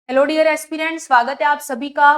Hello dear aspirant, स्वागत है आप सभी का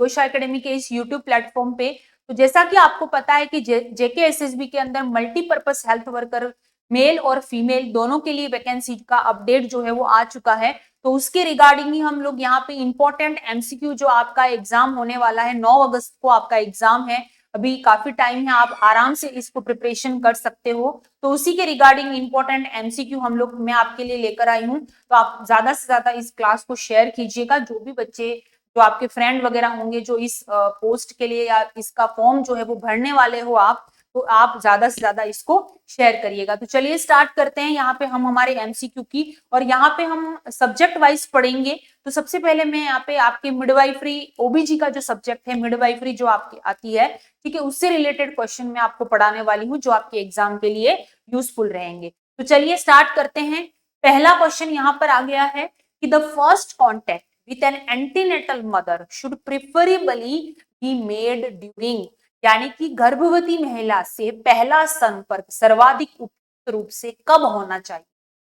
योशा एकेडमी के इस यूट्यूब प्लेटफॉर्म पे। तो जैसा कि आपको पता है कि जेके एसएसबी के अंदर मल्टीपर्पस हेल्थ वर्कर मेल और फीमेल दोनों के लिए वैकेंसी का अपडेट जो है वो आ चुका है। तो उसके रिगार्डिंग ही हम लोग यहाँ पे इंपॉर्टेंट एमसीक्यू जो आपका एग्जाम होने वाला है 9 अगस्त को आपका एग्जाम है। अभी काफी टाइम है, आप आराम से इसको प्रिपरेशन कर सकते हो। तो उसी के रिगार्डिंग इंपॉर्टेंट एमसीक्यू हम लोग मैं आपके लिए लेकर आई हूँ। तो आप ज्यादा से ज्यादा इस क्लास को शेयर कीजिएगा। जो भी बच्चे जो आपके फ्रेंड वगैरह होंगे जो इस पोस्ट के लिए या इसका फॉर्म जो है वो भरने वाले हो आप, तो आप ज्यादा से ज्यादा इसको शेयर करिएगा। तो चलिए स्टार्ट करते हैं यहाँ पे हम हमारे एमसीक्यू की, और यहाँ पे हम सब्जेक्ट वाइज पढ़ेंगे। तो सबसे पहले मैं यहाँ पे आपके मिडवाइफरी ओबीजी का जो सब्जेक्ट है मिडवाइफरी जो आपकी आती है, ठीक है, उससे रिलेटेड क्वेश्चन मैं आपको पढ़ाने वाली हूँ जो आपके एग्जाम के लिए यूजफुल रहेंगे। तो चलिए स्टार्ट करते हैं। पहला क्वेश्चन यहाँ पर आ गया है कि the first contact with an antenatal mother should preferably be made during, यानी कि गर्भवती महिला से पहला संपर्क सर्वाधिक उपयुक्त रूप से कब होना चाहिए।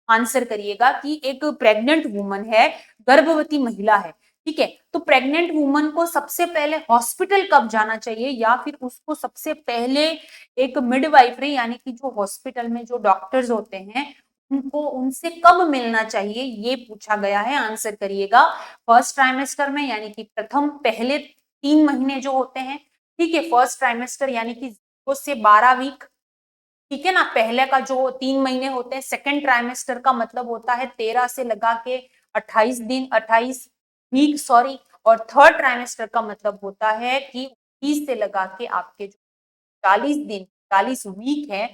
आंसर करिएगा कि एक प्रेग्नेंट वुमन है, गर्भवती महिला है, ठीक है, तो प्रेग्नेंट वुमन को सबसे पहले हॉस्पिटल कब जाना चाहिए, या फिर उसको सबसे पहले एक मिडवाइफरी यानी कि जो हॉस्पिटल में जो डॉक्टर्स होते हैं उनको उनसे कब मिलना चाहिए, ये पूछा गया है। आंसर करिएगा फर्स्ट ट्राइमेस्टर में, यानी कि प्रथम पहले 3 महीने जो होते हैं, ठीक है, फर्स्ट ट्राइमेस्टर यानी कि 0 से 12 वीक, ठीक है ना। पहले का जो 3 महीने होते हैं, सेकेंड ट्राइमेस्टर का मतलब होता है 13 से लगा के 28 दिन, 28 वीक सॉरी, और थर्ड ट्राइमेस्टर का मतलब होता है कि 20 से लगा के आपके जो 40 दिन 40 वीक है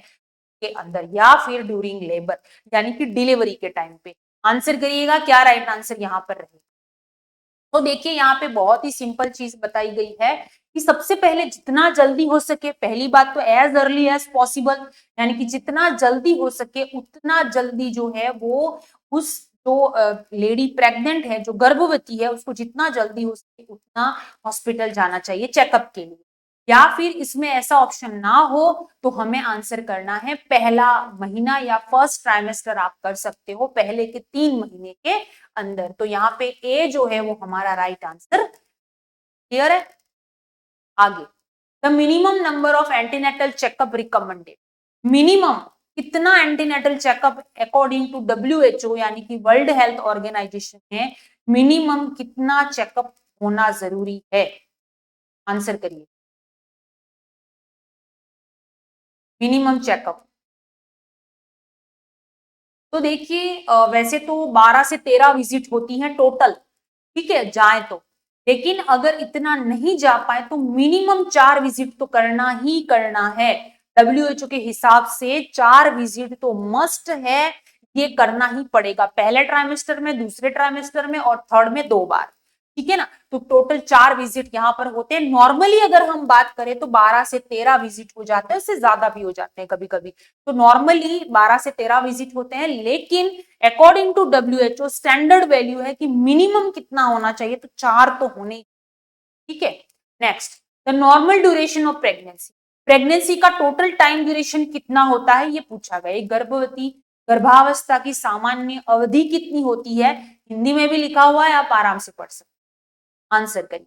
के अंदर, या फिर ड्यूरिंग लेबर यानी कि डिलीवरी के टाइम पे। आंसर करिएगा क्या राइट आंसर यहाँ पर रहेगा। तो देखिए यहाँ पे बहुत ही सिंपल चीज बताई गई है कि सबसे पहले जितना जल्दी हो सके, पहली बात तो एज अर्ली एज पॉसिबल, यानी कि जितना जल्दी हो सके उतना जल्दी जो है वो उस जो लेडी प्रेग्नेंट है, जो गर्भवती है, उसको जितना जल्दी हो सके उतना हॉस्पिटल जाना चाहिए चेकअप के लिए। या फिर इसमें ऐसा ऑप्शन ना हो तो हमें आंसर करना है पहला महीना, या फर्स्ट ट्राइमेस्टर आप कर सकते हो पहले के 3 महीने के अंदर। तो यहाँ पे ए जो है वो हमारा राइट आंसर। क्लियर है। आगे, the minimum number of antenatal checkup recommended, minimum कितना antenatal checkup according to WHO यानी कि वर्ल्ड हेल्थ ऑर्गेनाइजेशन में मिनिमम कितना चेकअप होना जरूरी है। आंसर करिए। मिनिमम चेकअप तो देखिए वैसे तो 12 से 13 विजिट होती हैं टोटल, ठीक है, जाए तो। लेकिन अगर इतना नहीं जा पाए तो मिनिमम 4 विजिट तो करना ही करना है। डब्ल्यूएचओ के हिसाब से 4 विजिट तो मस्ट है, ये करना ही पड़ेगा, पहले ट्राइमेस्टर में, दूसरे ट्राइमेस्टर में और थर्ड में 2 बार, ठीक है ना। तो टोटल 4 विजिट यहाँ पर होते हैं। नॉर्मली अगर हम बात करें तो 12 से 13 विजिट हो जाते हैं, उससे ज्यादा भी हो जाते हैं कभी कभी। तो नॉर्मली 12 से 13 विजिट होते हैं, लेकिन according to WHO standard value है कि मिनिमम कितना होना चाहिए, तो 4 तो होने, ठीक है। Next, the normal duration of pregnancy, pregnancy का टोटल टाइम ड्यूरेशन कितना होता है ये पूछा गया। गर्भवती गर्भावस्था की सामान्य अवधि कितनी होती है, हिंदी में भी लिखा हुआ है, आप आराम से पढ़ सकते। आंसर करिए।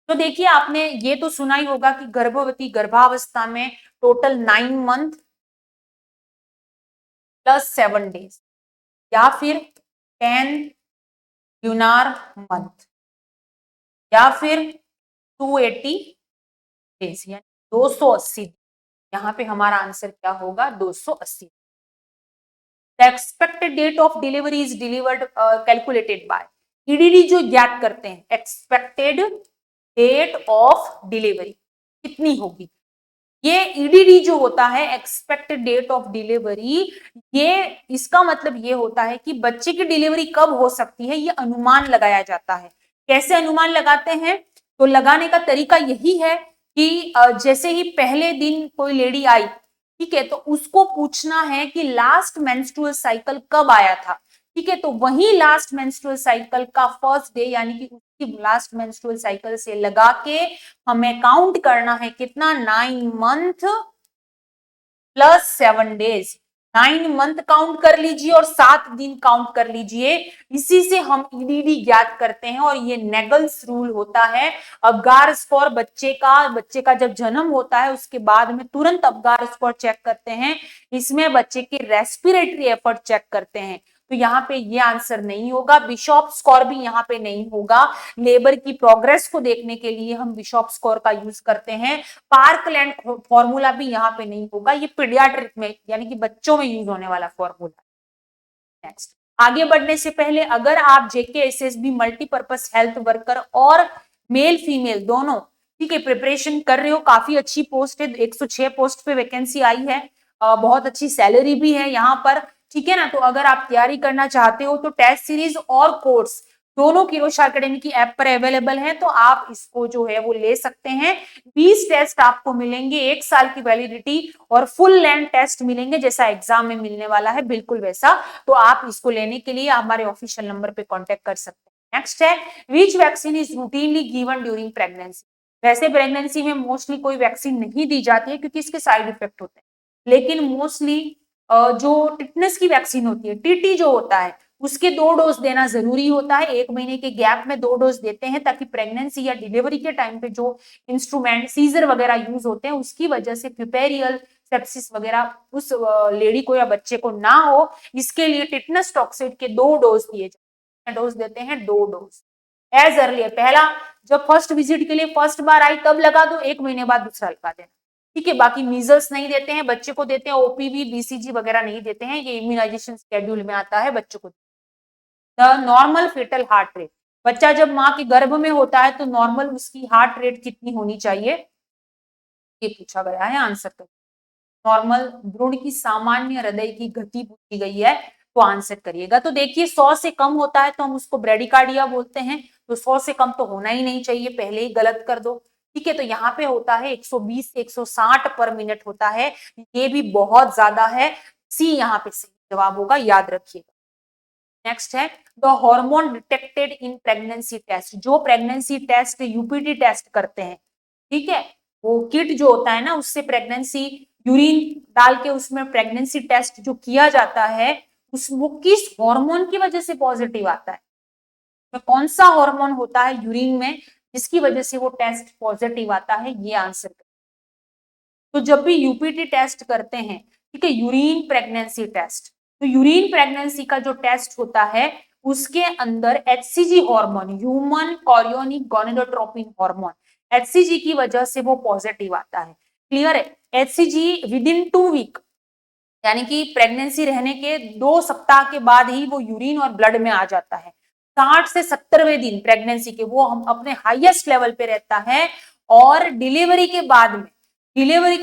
तो देखिए आपने ये तो सुना ही होगा कि गर्भवती गर्भावस्था में टोटल 9 मंथ प्लस 7 डेज, या फिर 10 ल्यूनार मंथ, या फिर 280 डेज, यानी 280। यहाँ पे हमारा आंसर क्या होगा, 280। The expected date of delivery is delivered calculated by, EDD जो ज्ञात करते हैं एक्सपेक्टेड डेट ऑफ डिलीवरी कितनी होगी। ये ईडीडी जो होता है एक्सपेक्टेड डेट ऑफ डिलीवरी, ये इसका मतलब ये होता है कि बच्चे की डिलीवरी कब हो सकती है, ये अनुमान लगाया जाता है। कैसे अनुमान लगाते हैं, तो लगाने का तरीका यही है कि जैसे ही पहले दिन कोई लेडी आई, ठीक है, तो उसको पूछना है कि लास्ट मेंस्ट्रुअल साइकिल कब आया था, ठीक है, तो वही लास्ट मेंस्ट्रुअल साइकिल का फर्स्ट डे यानी कि उसकी लास्ट मेंस्ट्रुअल साइकिल से लगा के हमें काउंट करना है कितना, 9 month plus 7 days, 9 month count कर लीजिए और 7 दिन काउंट कर लीजिए। इसी से हम ईडीडी ज्ञात करते हैं और ये नेगल्स रूल होता है। अबगार स्कोर बच्चे का जब जन्म होता है उसके बाद में तुरंत अबगार स्कोर चेक करते हैं। इसमें बच्चे के रेस्पिरेटरी एफर्ट चेक करते हैं। तो यहाँ पे ये आंसर नहीं होगा। बिशॉप स्कोर भी यहाँ पे नहीं होगा। लेबर की प्रोग्रेस को देखने के लिए हम बिशॉप स्कोर का यूज करते हैं। पार्कलैंड फॉर्मूला भी यहाँ पे नहीं होगा। ये पीडियाट्रिक में यानी कि बच्चों में यूज होने वाला फॉर्मूला। नेक्स्ट, आगे बढ़ने से पहले अगर आप जेकेएसएसबी मल्टीपर्पज हेल्थ वर्कर और मेल फीमेल दोनों ठीक है प्रिपरेशन कर रहे हो, काफी अच्छी पोस्ट है, 106 पोस्ट पे वैकेंसी आई है, बहुत अच्छी सैलरी भी है यहाँ पर, ठीक है ना। तो अगर आप तैयारी करना चाहते हो तो टेस्ट सीरीज और कोर्स दोनों किरोश एकेडमी की ऐप पर अवेलेबल है, तो आप इसको जो है वो ले सकते हैं। 20 टेस्ट आपको मिलेंगे, 1 साल की वैलिडिटी और फुल लेंथ टेस्ट मिलेंगे जैसा एग्जाम में मिलने वाला है, बिल्कुल वैसा। तो आप इसको लेने के लिए हमारे ऑफिशियल नंबर पे कांटेक्ट कर सकते हैं। नेक्स्ट है, विच vaccine is routinely given during pregnancy. वैसे प्रेगनेंसी में मोस्टली कोई वैक्सीन नहीं दी जाती है क्योंकि इसके साइड इफेक्ट होते हैं, लेकिन मोस्टली जो टिटनेस की वैक्सीन होती है, टीटी जो होता है, उसके 2 डोज देना जरूरी होता है। 1 महीने के गैप में 2 डोज देते हैं ताकि प्रेगनेंसी या डिलीवरी के टाइम पे जो इंस्ट्रूमेंट सीजर वगैरह यूज होते हैं उसकी वजह से प्यूपेरियल सेप्सिस वगैरह उस लेडी को या बच्चे को ना हो, इसके लिए टिटनेस टॉक्सिड के 2 डोज दिए जाते हैं। डोज देते हैं 2 डोज एज अर्ली। पहला जब फर्स्ट विजिट के लिए फर्स्ट बार आई तब लगा दो, 1 महीने बाद दूसरा लगा देना, ठीक है। बाकी मीजल्स नहीं देते हैं, बच्चे को देते हैं, ओपीवी बीसीजी वगैरह नहीं देते हैं, ये इम्यूनाइजेशन शेड्यूल में आता है बच्चों को। The normal foetal heart rate, बच्चा जब माँ के गर्भ में होता है तो नॉर्मल उसकी हार्ट रेट कितनी होनी चाहिए, ये पूछा गया है, आंसर करिए। नॉर्मल भ्रूण की सामान्य हृदय की गति पूछी गई है, तो आंसर करिएगा। तो देखिए 100 से कम होता है तो हम उसको ब्रेडिकार्डिया बोलते हैं, तो 100 से कम तो होना ही नहीं चाहिए, पहले ही गलत कर दो, ठीक है। तो यहाँ पे होता है 120 से 160 पर मिनट होता है, ये भी बहुत ज्यादा है। सी यहाँ पे सही जवाब होगा, याद रखिएगा। नेक्स्ट है, the hormone detected in pregnancy test, जो प्रेगनेंसी टेस्ट यूपीटी टेस्ट करते हैं, ठीक है, वो किट जो होता है ना उससे प्रेगनेंसी यूरिन डाल के उसमें प्रेगनेंसी टेस्ट जो किया जाता है उस वो किस हार्मोन की वजह से पॉजिटिव आता है, तो कौन सा हार्मोन होता है यूरिन में जिसकी वजह से वो टेस्ट पॉजिटिव आता है, ये आंसर। तो जब भी यूपीटी टेस्ट करते हैं, ठीक है, यूरिन प्रेगनेंसी टेस्ट, तो यूरिन प्रेगनेंसी का जो टेस्ट होता है उसके अंदर HCG hormone, human chorionic gonadotropin hormone, HCG की वजह से वो पॉजिटिव आता है। क्लियर है, एचसीजी विद इन 2 वीक यानी कि प्रेगनेंसी रहने के 2 सप्ताह के बाद ही वो यूरिन और ब्लड में आ जाता है। 60 से 70वें दिन प्रेगनेंसी के वो हम अपने हाईएस्ट लेवल पे रहता है, और डिलीवरी के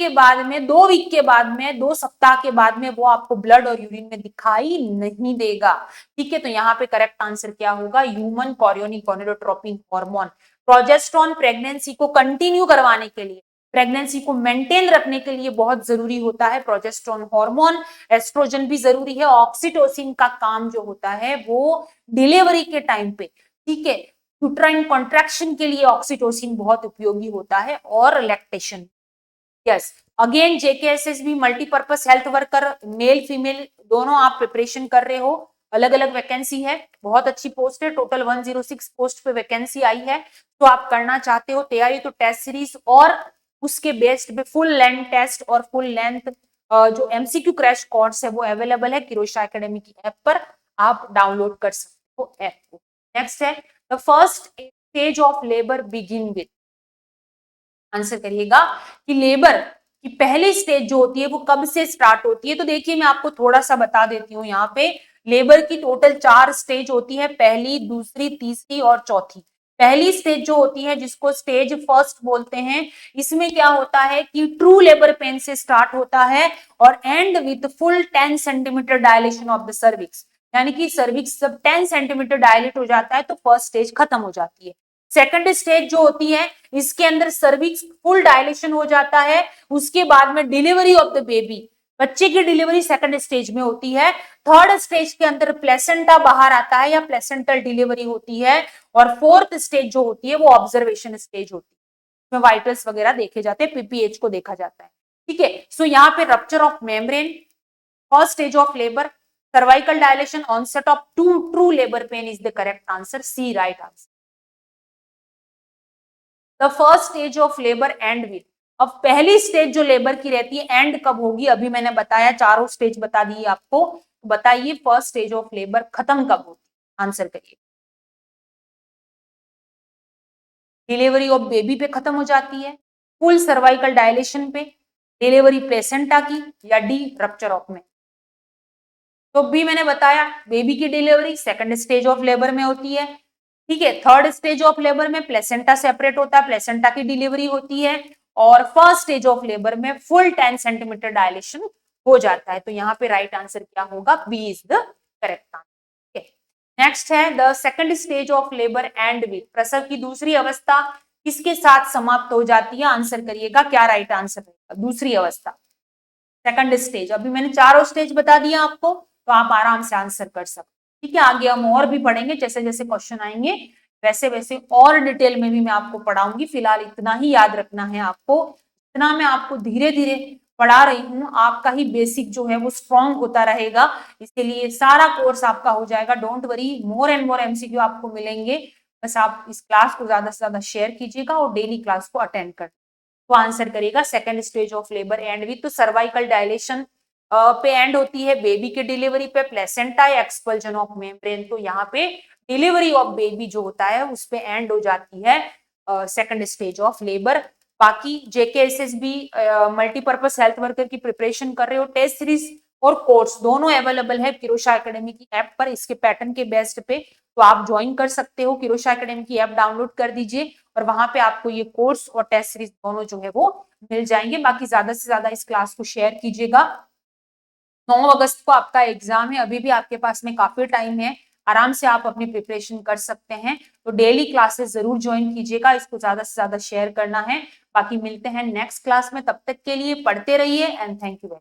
बाद में 2 वीक के बाद में 2 सप्ताह के बाद में वो आपको ब्लड और यूरिन में दिखाई नहीं देगा, ठीक है। तो यहाँ पे करेक्ट आंसर क्या होगा, human chorionic gonadotropin hormone. Progesterone pregnancy को कंटिन्यू करवाने के लिए, प्रेगनेंसी को मेंटेन रखने के लिए बहुत जरूरी होता है प्रोजेस्टेरोन हार्मोन। एस्ट्रोजन भी जरूरी है। ऑक्सीटोसिन का काम जो होता है वो डिलीवरी के टाइम पे, ठीक है, यूट्राइन कॉन्ट्रैक्शन के लिए ऑक्सीटोसिन बहुत उपयोगी होता है, और lactation. Yes, again JKSSB multipurpose health worker male female दोनों आप प्रिपरेशन कर रहे हो, अलग अलग वैकेंसी है, बहुत अच्छी पोस्ट है, टोटल 106 पोस्ट पे वैकेंसी आई है। तो आप करना चाहते हो तैयारी तो टेस्ट सीरीज और उसके बेस्ड पे फुल लेंथ टेस्ट और फुल लेंथ जो एमसीक्यू क्रैश कोर्स है वो अवेलेबल है किरोशा एकेडमी की ऐप पर, आप डाउनलोड कर सकते हो ऐप को। नेक्स्ट है, the first stage of labour begin with, answer करिएगा कि लेबर की पहली स्टेज जो होती है वो कब से स्टार्ट होती है। तो देखिए मैं आपको थोड़ा सा बता देती हूँ, यहाँ पे लेबर की टोटल 4 स्टेज होती है, पहली, दूसरी, तीसरी और चौथी। पहली स्टेज जो होती है जिसको स्टेज फर्स्ट बोलते हैं, इसमें क्या होता है कि ट्रू लेबर पेन से स्टार्ट होता है और and with full 10 centimetre dilation of the cervix, यानी कि सर्विक्स जब 10 सेंटीमीटर डायलेट हो जाता है तो फर्स्ट स्टेज खत्म हो जाती है। सेकंड स्टेज जो होती है इसके अंदर सर्विक्स फुल डायलेशन हो जाता है, उसके बाद में डिलीवरी ऑफ द बेबी, बच्चे की डिलीवरी सेकंड स्टेज में होती है। थर्ड स्टेज के अंदर प्लेसेंटा बाहर आता है या प्लेसेंटल डिलीवरी होती है, और फोर्थ स्टेज जो होती है वो ऑब्जर्वेशन स्टेज होती है, इसमें वाइटल्स वगैरह देखे जाते हैं, पीपीएच को देखा जाता है, ठीक है। सो यहाँ पे rupture of membrane, first stage of labour, cervical dilation, onset of true labour pain is the correct answer, C right answer. The first stage of labour end with, अब पहली स्टेज जो लेबर की रहती है and कब होगी, अभी मैंने बताया चारों स्टेज बता दी आपको, तो बताइए फर्स्ट स्टेज ऑफ लेबर खत्म कब होती है, आंसर करिए। डिलीवरी ऑफ बेबी पे खत्म हो जाती है, फुल सर्वाइकल डायलेशन पे, डिलीवरी प्लेसेंटा की, या डी रप्चर ऑफ में। तो भी मैंने बताया बेबी की delivery second stage of labour में होती है, ठीक है। थर्ड स्टेज ऑफ लेबर में प्लेसेंटा सेपरेट होता है, प्लेसेंटा की डिलीवरी होती है, और फर्स्ट स्टेज ऑफ लेबर में फुल 10 सेंटीमीटर डायलेशन हो जाता है। तो यहाँ पे राइट आंसर क्या होगा, B is the correct answer. Next है the second stage of labour end with, प्रसव की दूसरी अवस्था किसके साथ समाप्त हो जाती है, आंसर करिएगा क्या राइट आंसर रहेगा, दूसरी अवस्था सेकंड स्टेज। अभी मैंने चारों स्टेज बता दिया आपको, तो आप आराम से आंसर कर सकते, ठीक है। आगे हम और भी पढ़ेंगे, जैसे जैसे क्वेश्चन आएंगे वैसे वैसे और डिटेल में भी मैं आपको पढ़ाऊंगी। फिलहाल इतना ही याद रखना है आपको, इतना मैं आपको धीरे धीरे पढ़ा रही हूँ, आपका ही बेसिक जो है वो स्ट्रॉन्ग होता रहेगा, इसके लिए सारा कोर्स आपका हो जाएगा। Don't worry, more and more MCQ आपको मिलेंगे, बस आप इस क्लास को ज्यादा से ज्यादा शेयर कीजिएगा और डेली क्लास को अटेंड कर। तो आंसर करेगा second stage of labour end with, तो सर्वाइकल डायलेशन पे एंड होती है, बेबी के डिलीवरी पे, प्लेसेंटा या एक्सपल्जन ऑफ मेम्ब्रेन, तो यहाँ पे डिलीवरी ऑफ बेबी जो होता है उस पे एंड हो जाती है सेकंड स्टेज ऑफ लेबर। बाकी जेकेएसएसबी मल्टीपर्पज हेल्थ वर्कर की प्रिपरेशन कर रहे हो, टेस्ट सीरीज और कोर्स दोनों अवेलेबल है किरोशा एकेडमी की ऐप पर, इसके पैटर्न के बेस्ड पे, तो आप ज्वाइन कर सकते हो। किरोशा एकेडमी की ऐप डाउनलोड कर दीजिए और वहां पे आपको ये कोर्स और टेस्ट सीरीज दोनों जो है वो मिल जाएंगे। बाकी ज्यादा से ज्यादा इस क्लास को शेयर कीजिएगा। 9 अगस्त को आपका एग्जाम है, अभी भी आपके पास में काफी टाइम है, आराम से आप अपनी प्रिपरेशन कर सकते हैं। तो डेली क्लासेस जरूर ज्वाइन कीजिएगा, इसको ज्यादा से ज्यादा शेयर करना है। बाकी मिलते हैं नेक्स्ट क्लास में, तब तक के लिए पढ़ते रहिए एंड थैंक यू।